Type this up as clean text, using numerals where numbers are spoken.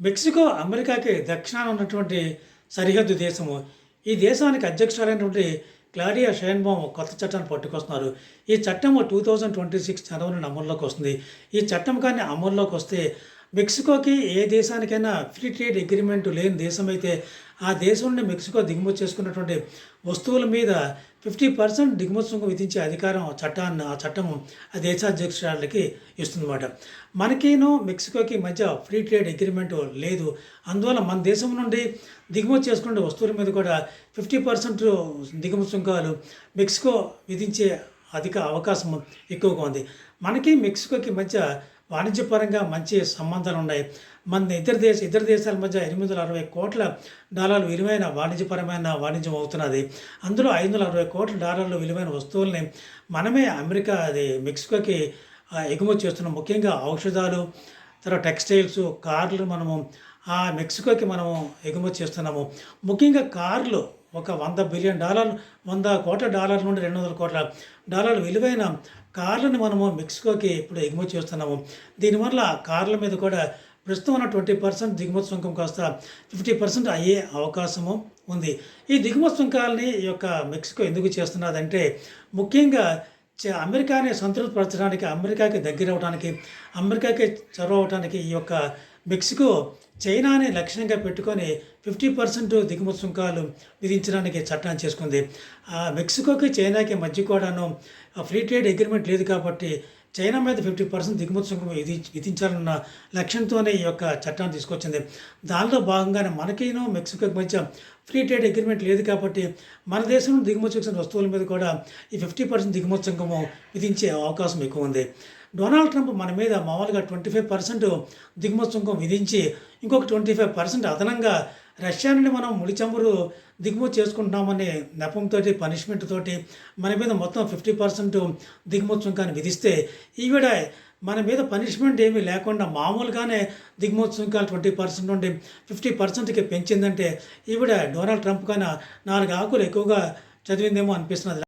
Mexico అమెరికాకి దక్షిణాన ఉన్నటువంటి సరిహద్దు దేశము. ఈ దేశానికి అధ్యక్షురాలైనటువంటి క్లాడియా షైన్బామ్ కొత్త చట్టాన్ని పట్టుకొస్తున్నారు. ఈ చట్టం 2026 జనవరిన అమల్లోకి వస్తుంది. ఈ చట్టం కానీ అమల్లోకి వస్తే మెక్సికోకి ఏ దేశానికైనా ఫ్రీ ట్రేడ్ అగ్రిమెంట్ లేని దేశం అయితే ఆ దేశం నుండి మెక్సికో దిగుమతి చేసుకున్నటువంటి వస్తువుల మీద 50% దిగుమతి సుంకం విధించే అధికారం ఆ చట్టము ఆ దేశాధ్యక్షురాలకి ఇస్తుందన్నమాట. మనకేనో మెక్సికోకి మధ్య ఫ్రీ ట్రేడ్ అగ్రిమెంట్ లేదు. అందువల్ల మన దేశం నుండి దిగుమతి చేసుకునే వస్తువుల మీద కూడా 50% దిగుమతి సుంకాలు మెక్సికో విధించే అవకాశం ఎక్కువగా ఉంది. మనకి మెక్సికోకి మధ్య వాణిజ్యపరంగా మంచి సంబంధాలు ఉన్నాయి. మన ఇద్దరు దేశాల మధ్య $860 కోట్ల విలువైన వాణిజ్యపరమైన వాణిజ్యం అవుతున్నది. అందులో $560 కోట్ల విలువైన వస్తువుల్ని మనమే మెక్సికోకి ఎగుమతి చేస్తున్నాం. ముఖ్యంగా ఔషధాలు, తర్వాత టెక్స్టైల్స్, కార్లు ఆ మెక్సికోకి మనము ఎగుమతి చేస్తున్నాము. ముఖ్యంగా కార్లు ఒక $100 బిలియన్, $100 కోట్ల నుండి $200 కోట్ల విలువైన కార్లను మనము మెక్సికోకి ఇప్పుడు ఎగుమతి చేస్తున్నాము. దీనివల్ల కార్ల మీద కూడా ప్రస్తుతం ఉన్న 20% దిగుమతి సుంకం కాస్త 50% అయ్యే అవకాశము ఉంది. ఈ దిగుమతి సుంకాలని ఈ యొక్క మెక్సికో ఎందుకు చేస్తున్నదంటే ముఖ్యంగా అమెరికాని సంతృప్తిపరచడానికి, అమెరికాకి దగ్గర అవడానికి, అమెరికాకి చొరవ అవడానికి ఈ యొక్క మెక్సికో చైనాని లక్ష్యంగా పెట్టుకొని 50% దిగుమతి సుంకాలు విధించడానికి చట్టాన్ని చేసుకుంది. మెక్సికోకి చైనాకి మధ్య కూడాను ఫ్రీ ట్రేడ్ అగ్రిమెంట్ లేదు కాబట్టి చైనా మీద 50% దిగుమతి సుంకం విధించాలన్న లక్ష్యంతోనే ఈ యొక్క చట్టాన్ని తీసుకొచ్చింది. దానిలో భాగంగానే మనకినో మెక్సికోకి మధ్య ఫ్రీ ట్రేడ్ అగ్రిమెంట్ లేదు కాబట్టి మన దేశంలో దిగుమతి చేసిన వస్తువుల మీద కూడా ఈ 50% దిగుమతి సుంకము విధించే అవకాశం ఎక్కువ ఉంది. డొనాల్డ్ ట్రంప్ మన మీద మామూలుగా 25% దిగుమతి సుంకం విధించి ఇంకొక 25% అదనంగా రష్యా నుండి మనం ముడి చమురు దిగుమతి చేసుకుంటున్నామనే నెపంతో, పనిష్మెంట్ తోటి మన మీద మొత్తం 50% దిగుమతి సుంకాన్ని విధిస్తే ఈవిడ మన మీద పనిష్మెంట్ ఏమీ లేకుండా మామూలుగానే దిగుమతి సుంకాలు 20% నుండి 50%కి పెంచిందంటే ఈవిడ డొనాల్డ్ ట్రంప్ కన్నా 4 ఆకులు ఎక్కువగా చదివిందేమో అనిపిస్తున్నది.